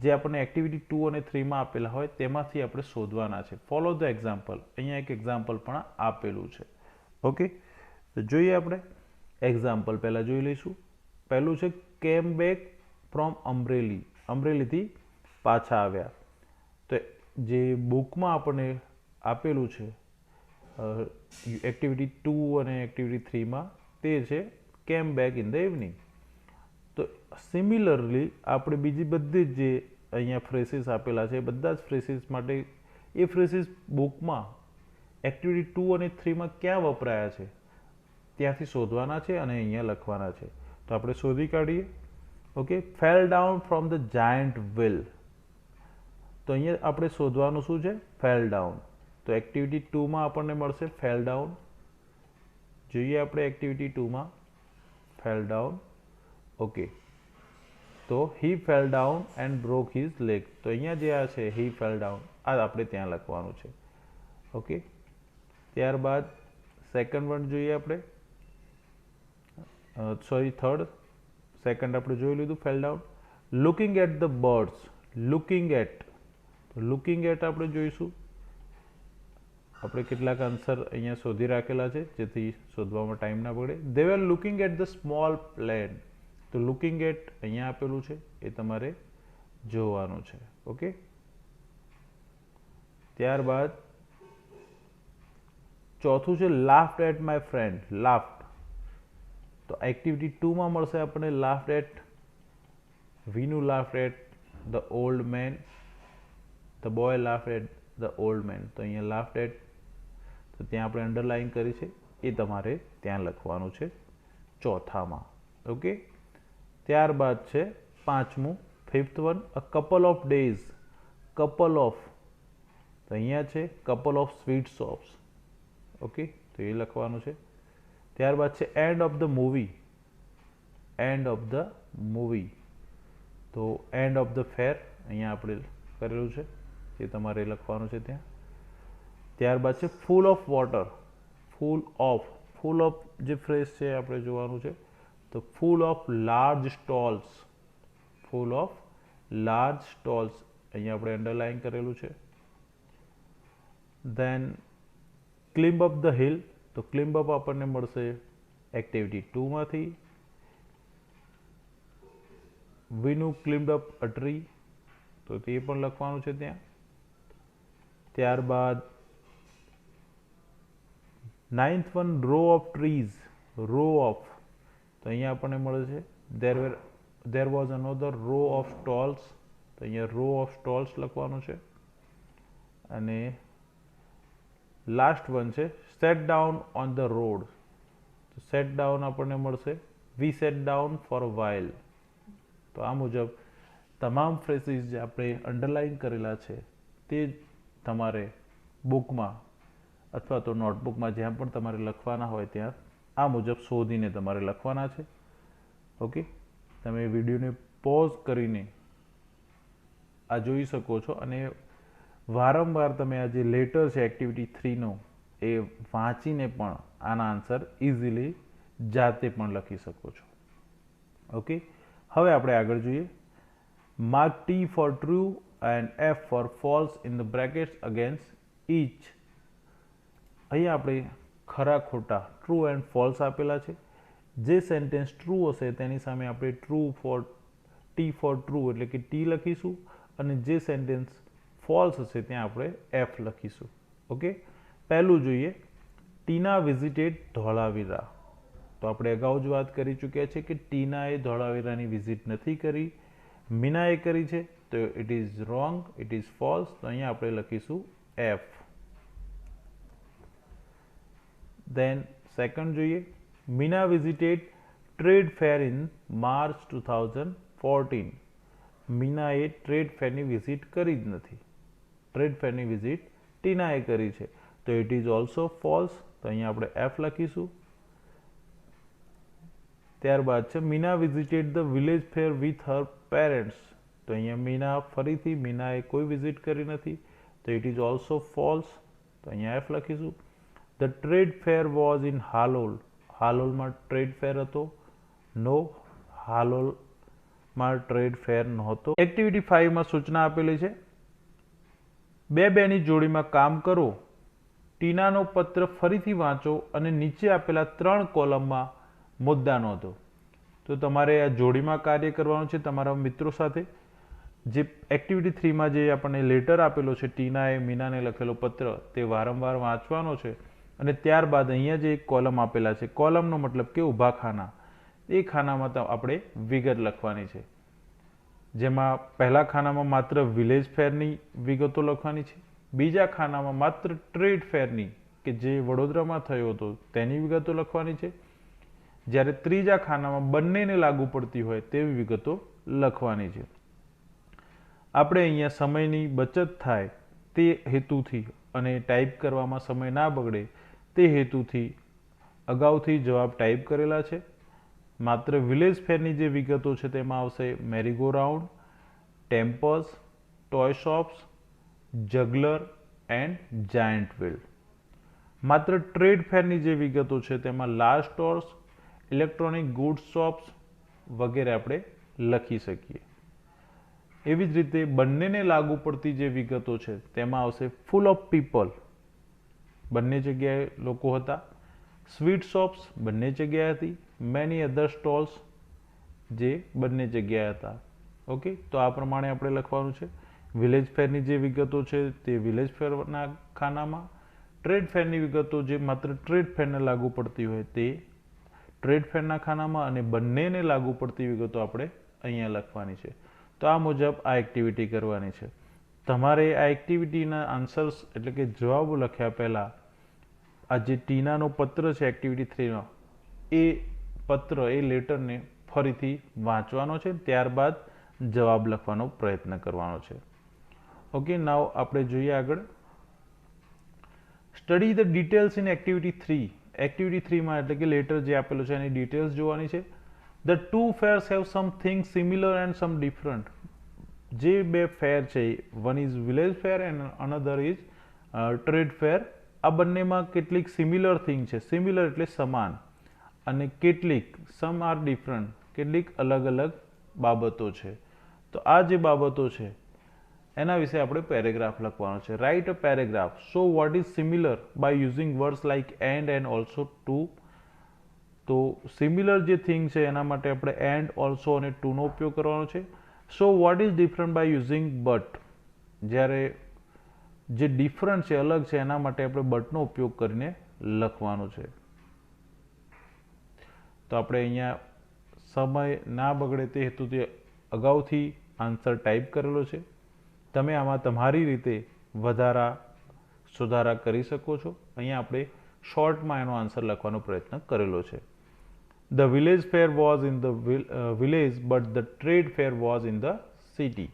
જે આપણને એક્ટિવિટી 2 અને 3માં આપેલા હોય તેમાંથી આપણે શોધવાના છે. Follow the example. અહીંયા એક એક્ઝામ્પલ પણ આપેલું છે. ઓકે, તો જોઈએ આપણે એક્ઝામ્પલ પહેલાં જોઈ લઈશું. પહેલું છે કેમ બેક ફ્રોમ અમરેલી. અમરેલીથી પાછા આવ્યા. તો જે બુકમાં આપણને આપેલું છે એક્ટિવિટી 2 અને એક્ટિવિટી 3માં તે છે કેમ બેક ઇન ધ ઇવનિંગ. તો સિમિલરલી આપણે બીજી બધી જ જે અહીંયા ફ્રેસીસ આપેલા છે બધા જ ફ્રેસીસ માટે એ ફ્રેસીસ બુકમાં એક્ટિવિટી 2 અને 3માં ક્યાં વપરાયા છે ત્યાંથી શોધવાના છે અને અહીંયા લખવાના છે. તો આપણે શોધી કાઢીએ. Okay, fell down from the giant wheel. તો અહીંયા આપણે શોધવાનું શું છે? Fell down. તો એક્ટિવિટી 2માં આપણને મળશે ફેલ ડાઉન. જોઈએ આપણે એક્ટિવિટી 2માં ફેલ ડાઉન. ઓકે, તો he fell down and broke his leg. તો અહીંયા જે આ છે હી ફેલ ડાઉન, આ આપણે ત્યાં લખવાનું છે. ઓકે, ત્યારબાદ સેકન્ડ વન જોઈએ આપણે, થર્ડ. સેકન્ડ આપણે જોઈ લીધું fell down. Looking at the birds. Looking at, તો લુકિંગ એટ આપણે જોઈશું. આપણે કેટલાક આન્સર અહીંયા શોધી રાખેલા છે જેથી શોધવામાં ટાઈમ ના બગડે. They were looking at the small plane. તો લુકિંગ એટ અહીંયા આપેલું છે એ તમારે જોવાનું છે. ઓકે, ત્યારબાદ ચોથું છે laughed at my friend. Laughed, તો એક્ટિવિટી 2માં મળશે આપણને laughed at. Vinu laughed at the old man. The boy laughed at the old man. તો અહીંયા લાફ્ડ એટ, તો ત્યાં આપણે અંડરલાઇન કરી છે એ તમારે ત્યાં લખવાનું છે ચોથામાં. ઓકે, ત્યારબાદ છે પાંચમું, fifth one, a couple of days. Couple of, તો અહીંયા છે couple of sweet shops. Okay, તો એ લખવાનું છે. ત્યારબાદ છે and of the movie. And of the movie, તો એન્ડ ઓફ ધ ફેર અહીંયા આપણે કરેલું છે એ તમારે લખવાનું છે ત્યાં. ત્યારબાદ છે full of water. Full of, full of જે ફ્રેઝ છે આપણે જોવાનું છે. તો full of large stalls. Full of large stalls અહીંયા આપણે અંડરલાઇન કરેલું છે. Then climb up the hill. તો ક્લિમ્બ અપ આપણને મળશે એક્ટિવિટી 2માંથી. વિનુ ક્લિમ્બ અપ અ ટ્રી, તો તે પણ લખવાનું છે ત્યાં. ત્યારબાદ ninth one, row of trees. Row of, તો અહીંયા આપણને મળે છે there was અનોધર row of stalls. તો અહીંયા રો ઓફ સ્ટોલ્સ લખવાનું છે. અને લાસ્ટ વન છે sat down on the road. તો સેટ ડાઉન આપણને મળશે we sat down for a while. તો આ મુજબ તમામ ફ્રેસીસ જે આપણે અંડરલાઇન કરેલા છે તે તમારે બુકમાં અથવા તો નોટબુકમાં જ્યાં પણ તમારે લખવાના હોય ત્યાં આ મુજબ શોધીને તમારે લખવાના છે. ઓકે, તમે વિડીયોને પોઝ કરીને આ જોઈ શકો છો અને વારંવાર તમે આ જે લેટર છે એક્ટિવિટી 3નો એ વાંચીને પણ આના આન્સર ઇઝીલી જાતે પણ લખી શકો છો. ઓકે, હવે આપણે આગળ જોઈએ. Mark T for true and F for false in the brackets against each. અહીંયા આપણે ખરા ખોટા ટ્રુ એન્ડ ફોલ્સ આપેલા છે. જે સેન્ટેન્સ ટ્રુ હશે તેની સામે આપણે true for T for true એટલે કે ટી લખીશું, અને જે સેન્ટેન્સ ફોલ્સ હશે ત્યાં આપણે એફ લખીશું. ઓકે, પહેલું જોઈએ, ટીના વિઝિટેડ ધોળાવીરા. તો આપણે અગાઉ જ વાત કરી ચૂક્યા છે કે ટીનાએ ધોળાવીરાની વિઝિટ નથી કરી, મીનાએ કરી છે. તો it is wrong, it is false. તો અહીંયા આપણે લખીશું એફ. દેન સેકન્ડ જોઈએ, Meena visited trade fair in March 2014. મીનાએ ટ્રેડ ફેરની વિઝિટ કરી જ નથી. ટ્રેડ ફેરની વિઝિટ ટીનાએ કરી છે. તો ઇટ ઇઝ ઓલ્સો ફોલ્સ. તો અહીંયા આપણે એફ લખીશું. ત્યારબાદ છે Meena visited the village fair with her parents. તો અહીંયા મીના ફરીથી મીનાએ કોઈ વિઝિટ કરી નથી. તો ઇટ ઇઝ ઓલ્સો ફોલ્સ. તો અહીંયા એફ લખીશું. The trade fair was in Halol. હાલોલમાં ટ્રેડ ફેર હતો? નો, હાલોલમાં ટ્રેડ ફેર નહોતો. એક્ટિવિટી 5માં સૂચના આપેલી છે, બે બેની જોડીમાં કામ કરો, ટીનાનો પત્ર ફરીથી વાંચો અને નીચે આપેલા 3 કોલમમાં મુદ્દા નોંધો. તો તમારે આ જોડીમાં કાર્ય કરવાનું છે તમારા મિત્રો સાથે. જે એક્ટિવિટી 3માં જે આપણને લેટર આપેલો છે, ટીનાએ મીનાને લખેલો પત્ર, તે વારંવાર વાંચવાનો છે. અને ત્યારબાદ અહીંયા જે એક કોલમ આપેલા છે, કોલમનો મતલબ કે ઊભા ખાના, એ ખાનામાં આપણે વિગત લખવાની છે. જેમાં પહેલા ખાનામાં માત્ર વિલેજ ફેરની વિગતો લખવાની છે, બીજા ખાનામાં માત્ર ટ્રેડ ફેરની કે જે વડોદરામાં થયો હતો તેની વિગતો લખવાની છે, જ્યારે ત્રીજા ખાનામાં બંનેને લાગુ પડતી હોય તેવી વિગતો લખવાની છે. આપણે અહીંયા સમયની બચત થાય તે હેતુથી અને ટાઈપ કરવામાં સમય ના બગડે તે હેતુથી અગાઉથી જવાબ ટાઈપ કરેલા છે. માત્ર વિલેજ ફેરની જે વિગતો છે તેમાં આવશે મેરીગો round, temples, toy shops, જગલર and giant wheel. માત્ર ટ્રેડ ફેરની જે વિગતો છે તેમાં large stores, electronic goods shops વગેરે આપણે લખી શકીએ. એવી જ રીતે બંનેને લાગુ પડતી જે વિગતો છે તેમાં આવશે ફૂલ ઓફ પીપલ, બંને જગ્યાએ લોકો હતા, સ્વીટ શોપ્સ બંને જગ્યાએ હતી, મેની અધર સ્ટોલ્સ જે બંને જગ્યાએ હતા. ઓકે, તો આ પ્રમાણે આપણે લખવાનું છે. વિલેજ ફેરની જે વિગતો છે તે વિલેજ ફેરના ખાનામાં, ટ્રેડ ફેરની વિગતો જે માત્ર ટ્રેડ ફેરને લાગુ પડતી હોય તે ટ્રેડ ફેરના ખાનામાં, અને બંનેને લાગુ પડતી વિગતો આપણે અહીંયા લખવાની છે. તો આ મુજબ આ એક્ટિવિટી કરવાની છે. તમારે આ એક્ટિવિટીના આન્સર્સ એટલે કે જવાબો લખ્યા પહેલાં આ જે ટીનાનો પત્ર છે એક્ટિવિટી 3નો, એ પત્ર એ લેટરને ફરીથી વાંચવાનો છે, ત્યારબાદ જવાબ લખવાનો પ્રયત્ન કરવાનો છે. ઓકે, નાવ આપણે જોઈએ આગળ. Study the details in activity 3. Activity 3માં એટલે કે લેટર જે આપેલું છે એની ડિટેલ્સ જોવાની છે. The two fairs have something similar and some different. જે બે ફેર છે, one is village fair and another is trade fair. આ બંનેમાં કેટલીક સિમિલર થિંગ છે, સિમિલર એટલે સમાન, અને કેટલીક સમ આર ડિફરન્ટ, કેટલીક અલગ અલગ બાબતો છે. તો આ જે બાબતો છે એના વિશે આપણે પેરેગ્રાફ લખવાનો છે. Write a paragraph. So what is similar by using words like and also too. તો સિમિલર જે થિંગ છે એના માટે આપણે એન્ડ, ઓલ્સો અને ટુનો ઉપયોગ કરવાનો છે. So what is different by using but. જ્યારે જે ડિફરન્ટ છે, અલગ છે, એના માટે આપણે બટનો ઉપયોગ કરીને લખવાનું છે. તો આપણે અહીંયા સમય ના બગડે તે હેતુથી અગાઉથી આન્સર ટાઈપ કરેલો છે. તમે આમાં તમારી રીતે વધારા સુધારા કરી શકો છો. અહીંયા આપણે શોર્ટમાં એનો આન્સર લખવાનો પ્રયત્ન કરેલો છે. The village fair was in the village but the trade fair was in the city.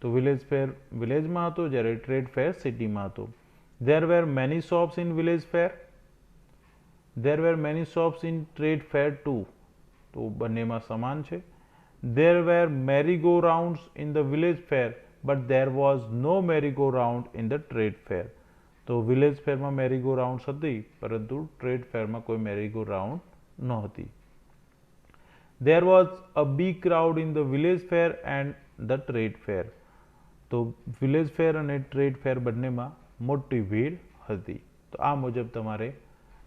તો વિલેજ ફેર વિલેજમાં હતો જ્યારે ટ્રેડ ફેર સિટીમાં હતો. There were many shops in village fair. There were many shops in trade fair too. તો બંનેમાં સમાન છે. There were merry go rounds in the village fair but there was no merry go round in the trade fair. તો village ફેરમાં મેરી go rounds હતી, પરંતુ trade ફેરમાં કોઈ મેરી go round નહોતી. There was a big crowd in the village fair and the trade fair. તો village ફેર અને trade fair બંનેમાં મોટી ભીડ હતી. તો આ મુજબ તમારે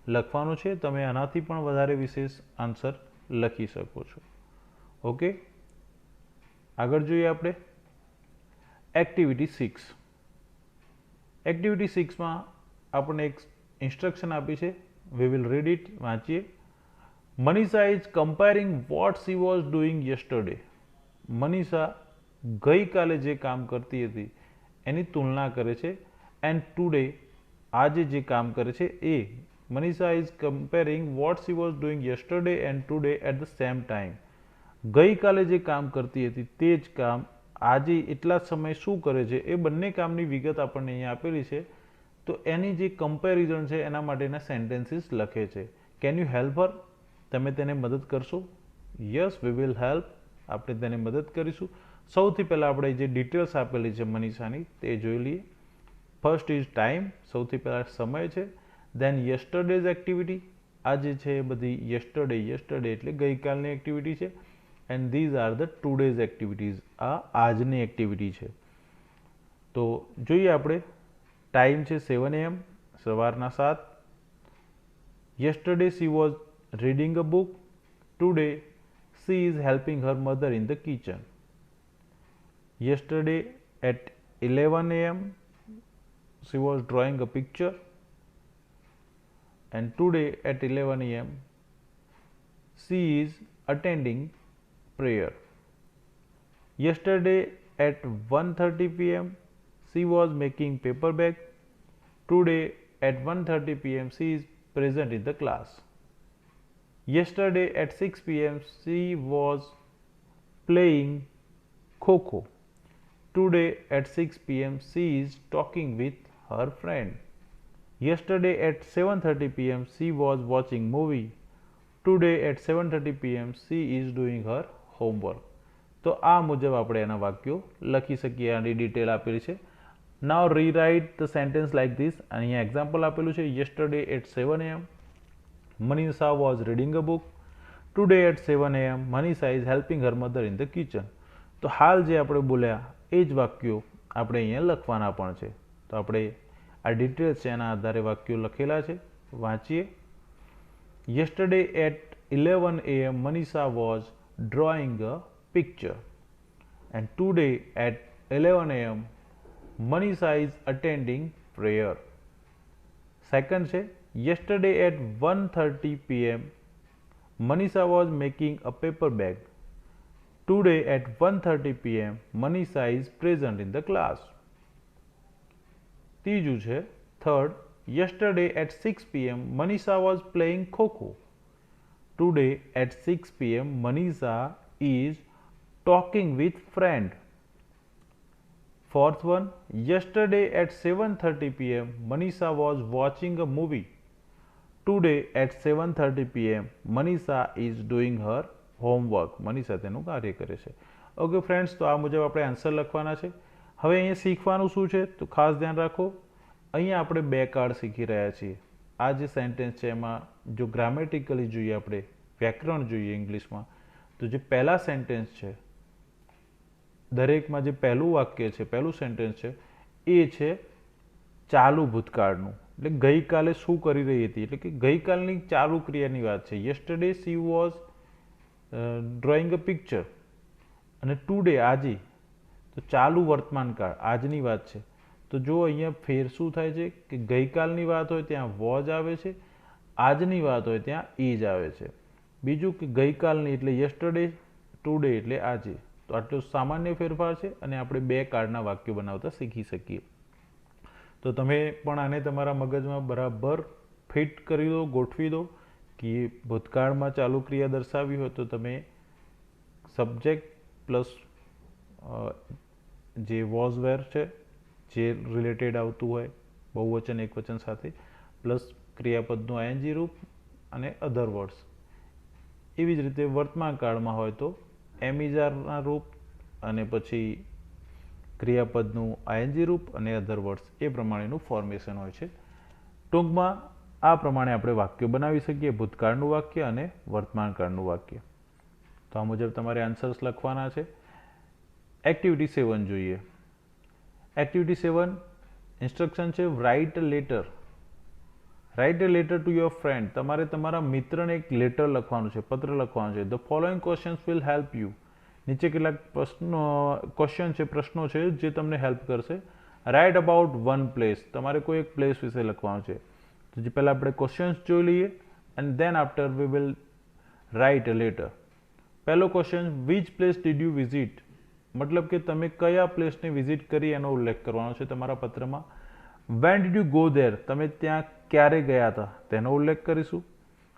લખવાનું છે. તમે આનાથી પણ વધારે વિશેષ આન્સર લખી શકો છો. ઓકે, આગળ જોઈએ આપણે એક્ટિવિટી 6. એક્ટિવિટી 6માં આપણને એક ઇન્સ્ટ્રક્શન આપી છે. We will read it. વાંચીએ. Manisha is comparing what she was doing yesterday. મનીષા ગઈકાલે જે કામ કરતી હતી એની તુલના કરે છે. એન્ડ ટુડે, આજે જે કામ કરે છે એ. Manisha is comparing what she was doing yesterday and today at the same time. ગઈકાલે જે કામ કરતી હતી તે જ કામ આજે એટલા જ સમય શું કરે છે એ બંને કામની વિગત આપણને અહીંયા આપેલી છે. તો એની જે કમ્પેરિઝન છે એના માટેના સેન્ટેન્સીસ લખે છે. Can you help her? તમે તેને મદદ કરશો? Yes, we will help. આપણે તેને મદદ કરીશું. સૌથી પહેલાં આપણે જે ડિટેલ્સ આપેલી છે મનીષાની તે જોઈ લઈએ. First is time. સૌથી પહેલાં સમય છે. દેન યસ્ટરડેઝ એક્ટિવિટી. આ જે છે એ બધી યસ્ટરડે એટલે ગઈકાલની એક્ટિવિટી છે. And these are the today's activities. આ આજની એક્ટિવિટી છે. તો જોઈએ આપણે. ટાઈમ છે 7 AM, સવારના 7. Yesterday she was reading a book. Today she is helping her mother in the kitchen. Yesterday at 11 AM she was drawing a picture, and today at 11 AM she is attending prayer. Yesterday at 1:30 PM she was making paper bag. Today at 1:30 PM she is present in the class. Yesterday at 6 PM she was playing Kho-Kho. Today at 6 PM she is talking with her friend. Yesterday at 7:30 PM she was watching movie. Today at 7:30 PM she is doing her homework. તો આ મુજબ આપણે એના વાક્યો લખી શકીએ. આની detail આપેલી છે. Now rewrite the sentence like this. અહીંયા એક્ઝામ્પલ આપેલું છે. Yesterday at 7 AM Manisha was reading a book. Today at 7 AM Manisha is helping her mother in the kitchen. તો હાલ જે આપણે બોલ્યા એ જ વાક્યો આપણે અહીંયા લખવાના પણ છે. તો આપણે આ ડિટેલ્સ છે એના આધારે વાક્યો લખેલા છે. વાંચીએ. Yesterday at 11 AM Manisha was drawing a picture, and today at 11 AM Manisha is attending prayer. Second છે. Yesterday at 1:30 PM Manisha was making a paper bag. Today at 1:30 PM Manisha is present in the class. ત્રીજું છે. Third, yesterday at 6 PM Manisha was playing Kho-Kho. Today at 6 PM Manisha is talking with friend. Fourth one, yesterday at 7:30 PM Manisha was watching a movie. Today at 7:30 PM Manisha is doing her homework. Manisha તેનું કાર્ય કરે છે. Okay friends, તો આ મુજબ આપણે answer લખવાના છે. હવે અહીંયા શીખવાનું શું છે તો ખાસ ધ્યાન રાખો. અહીંયા આપણે 2 કાર્ડ શીખી રહ્યા છીએ. આ જે સેન્ટેન્સ છે એમાં જો ગ્રામેટિકલી જોઈએ, આપણે વ્યાકરણ જોઈએ ઇંગ્લિશમાં, તો જે પહેલા સેન્ટેન્સ છે દરેકમાં જે પહેલું વાક્ય છે, પહેલું સેન્ટેન્સ છે એ છે ચાલુ ભૂતકાળનું. એટલે ગઈકાલે શું કરી રહી હતી, એટલે કે ગઈકાલની ચાલુ ક્રિયાની વાત છે. Yesterday she was drawing a picture. અને ટુડે આજે, તો ચાલુ વર્તમાન કાળ આજની વાત છે. તો જો અહીંયા ફેર શું થાય છે કે ગઈકાલની વાત હોય ત્યાં વોઝ આવે છે, આજની વાત હોય ત્યાં ઇઝ આવે છે. બીજું કે ગઈકાલની એટલે યસ્ટરડે, ટુડે એટલે આજે. તો આટલો સામાન્ય ફેરફાર છે અને આપણે 2 કાર્ડના વાક્યો બનાવતા શીખી શકીએ. તો તમે પણ આને તમારા મગજમાં બરાબર ફિટ કરી દો, ગોઠવી દો કે ભૂતકાળમાં ચાલુ ક્રિયા દર્શાવી હોય તો તમે સબ્જેક્ટ પ્લસ જે વોઝ વેર છે જે રિલેટેડ આવતું હોય બહુવચન એકવચન સાથે, પ્લસ ક્રિયાપદનું આઈએનજી રૂપ અને અધર વર્ડ્સ. એવી જ રીતે વર્તમાન કાળમાં હોય તો એમિઝારના રૂપ અને પછી ક્રિયાપદનું આઈએનજી રૂપ અને અધર વર્ડ્સ, એ પ્રમાણેનું ફોર્મેશન હોય છે. ટૂંકમાં આ પ્રમાણે આપણે વાક્યો બનાવી શકીએ, ભૂતકાળનું વાક્ય અને વર્તમાનકાળનું વાક્ય. તો આ મુજબ તમારે આન્સર્સ લખવાના છે. એક્ટિવિટી 7 જોઈએ. એક્ટિવિટી 7 ઇન્સ્ટ્રક્શન છે write a letter. Right a letter to your friend. તમારે તમારા મિત્રને એક લેટર લખવાનું છે, પત્ર લખવાનું છે. The following questions will help you. નીચે કેટલાક ક્વેશ્ચન છે, પ્રશ્નો છે જે તમને હેલ્પ કરશે. Write about one place. તમારે કોઈ એક પ્લેસ વિશે લખવાનું છે. તો જે પહેલાં આપણે ક્વેશ્ચન્સ જોઈ લઈએ and then after we will write a letter. પહેલો question, which place did you visit. મતલબ કે તમે કયા પ્લેસને વિઝિટ કરી એનો ઉલ્લેખ કરવાનો છે તમારા પત્રમાં. When did you go there. તમે ત્યાં ક્યારે ગયા હતા તેનો ઉલ્લેખ કરીશું.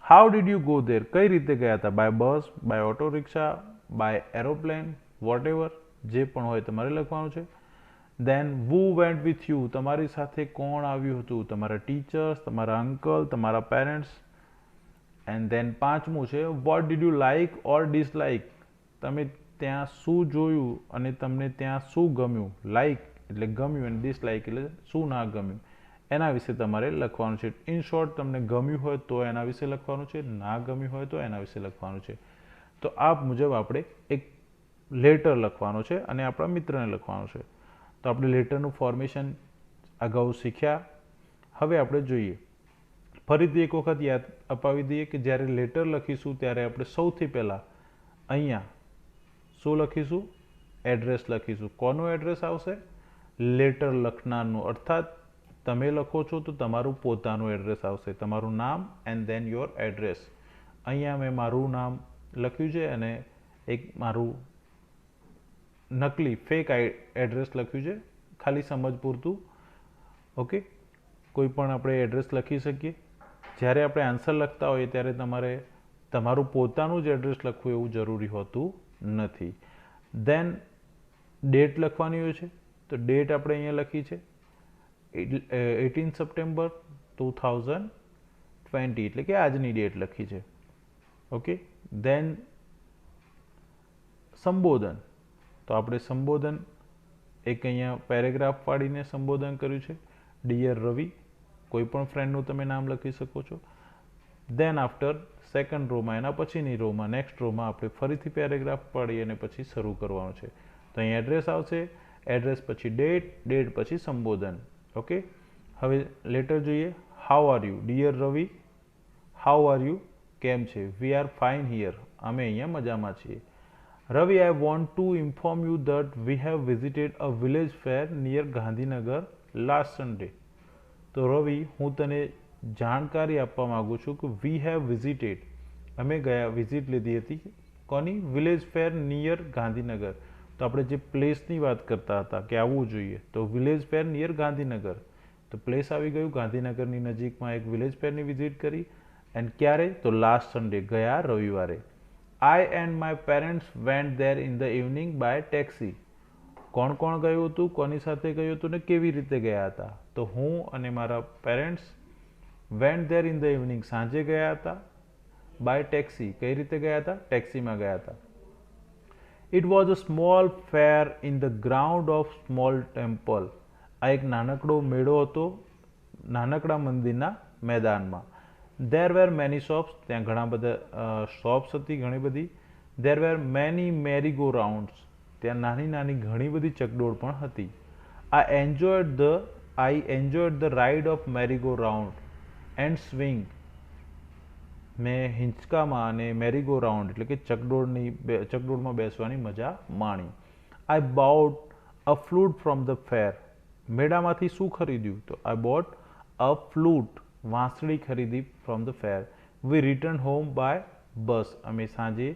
How did you go there. કઈ રીતે ગયા હતા. By bus, by auto rickshaw, by aeroplane, whatever, જે પણ હોય તમારે લખવાનું છે. Then who went with you. તમારી સાથે કોણ આવ્યું હતું. તમારા ટીચર્સ, તમારા અંકલ, તમારા પેરેન્ટ્સ. એન્ડ દેન પાંચમું છે, what did you like or dislike. તમે ત્યાં શું જોયું અને તમને ત્યાં શું ગમ્યું. લાઇક એટલે ગમ્યું અને ડિસલાઇક એટલે શું ના ગમ્યું. એના વિશે તમારે લખવાનું છે. ઇન શોર્ટ, તમને ગમ્યું હોય તો એના વિશે લખવાનું છે, ના ગમ્યું હોય તો એના વિશે લખવાનું છે. તો આ મુજબ આપણે એક લેટર લખવાનો છે અને આપણા મિત્રને લખવાનું છે. તો આપણે લેટરનું ફોર્મેશન અગાઉ શીખ્યા. હવે આપણે જોઈએ, ફરીથી એક વખત યાદ અપાવી દઈએ કે જ્યારે લેટર લખીશું ત્યારે આપણે સૌથી પહેલાં અહીંયા શું લખીશું. એડ્રેસ લખીશું. કોનું એડ્રેસ આવશે. લેટર લખનારનું. અર્થાત તમે લખો છો તો તમારું પોતાનું એડ્રેસ આવશે. તમારું નામ એન્ડ ધેન યોર એડ્રેસ. અહીંયા મેં મારું નામ લખ્યું છે અને એક મારું નકલી ફેક એડ્રેસ લખ્યું છે, ખાલી સમજ પૂરતું. ઓકે, કોઈ પણ આપણે એડ્રેસ લખી શકીએ. જ્યારે આપણે આન્સર લખતા હોઈએ ત્યારે તમારે તમારું પોતાનું જ એડ્રેસ લખવું એવું જરૂરી હોતું નથી. દેન ડેટ લખવાની હોય છે. તો ડેટ આપણે અહીંયા લખી છે 18 સપ્ટેમ્બર 2020, એટલે કે આજની ડેટ લખી છે. ઓકે, દેન સંબોધન. તો આપણે સંબોધન એક અહીંયા પેરેગ્રાફ પાડીને સંબોધન કર્યું છે. ડિયર રવિ. કોઈ પણ ફ્રેન્ડનું તમે નામ લખી શકો છો. દેન આફ્ટર સેકન્ડ રોમાં, એના પછીની રોમાં, નેક્સ્ટ રોમાં આપણે ફરીથી પેરેગ્રાફ પાડી અને પછી શરૂ કરવાનું છે. તો અહીં એડ્રેસ આવશે. એડ્રેસ પછી ડેટ, ડેટ પછી સંબોધન. ઓકે, હવે લેટર જોઈએ. How are you. Dear Ravi, how are you. કેમ છે. We are fine here. અમે અહીંયા મજામાં છીએ. Ravi, I want to inform you that we have visited a village fair near Gandhinagar last Sunday. તો રવિ, હું તને જાણકારી આપવા માગું છું કે વી હેવ વિઝિટેડ, અમે ગયા, વિઝિટ લીધી હતી કોની. Village fair near Gandhinagar. તો આપણે જે પ્લેસની વાત કરતા હતા કે આવવું જોઈએ, તો વિલેજ ફેર નિયર ગાંધીનગર. તો પ્લેસ આવી ગયું. ગાંધીનગરની નજીકમાં એક વિલેજ ફેરની વિઝિટ કરી. એન્ડ ક્યારે. તો લાસ્ટ સન્ડે, ગયા રવિવારે. I and my parents went there in the evening by taxi. કોણ કોણ ગયું હતું, કોની સાથે ગયું હતું ને કેવી રીતે ગયા હતા. તો હું અને મારા parents went there in the evening, સાંજે ગયા હતા. બાય ટેક્સી, કઈ રીતે ગયા હતા. ટેક્સીમાં ગયા હતા. It was a small fair in the ground of small temple. આ એક નાનકડો મેળો હતો નાનકડા મંદિરના મેદાનમાં. There were many shops. ત્યાં ઘણા બધા શોપ્સ હતી, ઘણી બધી. There were many merry go rounds. ત્યાં નાની નાની ઘણી બધી ચકડોળ પણ હતી. I enjoyed the ride of merry go round and swing. મેં હિંચકામાં અને મેરી ગો રાઉન્ડ એટલે કે ચકડોળમાં બેસવાની મજા માણી. I bought a flute from the fair. મેળામાંથી શું ખરીદ્યું. તો આઈ બોટ અ ફ્લૂટ, વાંસળી ખરીદી from the fair. We return home by bus. અમે સાંજે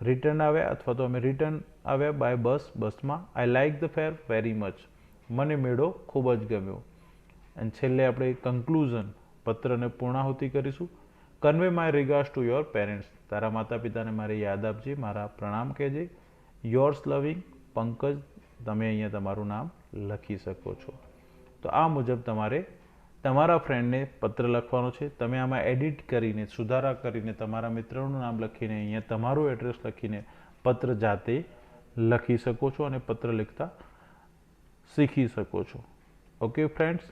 રિટર્ન આવ્યા અથવા તો અમે રિટર્ન આવ્યા બાય બસ, બસમાં. I like the fair very much. મને મેળો ખૂબ જ ગમ્યો. અને છેલ્લે આપણે કન્ક્લુઝન, પત્રને પૂર્ણાહુતિ કરીશું. Convey my regards to your parents. તારા માતા પિતાને મારે યાદ આપજે, મારા પ્રણામ કહેજે. યોર્સ લવિંગ પંકજ. તમે અહીંયા તમારું નામ લખી શકો છો. તો આ મુજબ તમારે તમારા ફ્રેન્ડને પત્ર લખવાનો છે. તમે આમાં એડિટ કરીને, સુધારા કરીને, તમારા મિત્રનું નામ લખીને, અહીંયા તમારું એડ્રેસ લખીને પત્ર જાતે લખી શકો છો અને પત્ર લખતા શીખી શકો છો. Okay friends.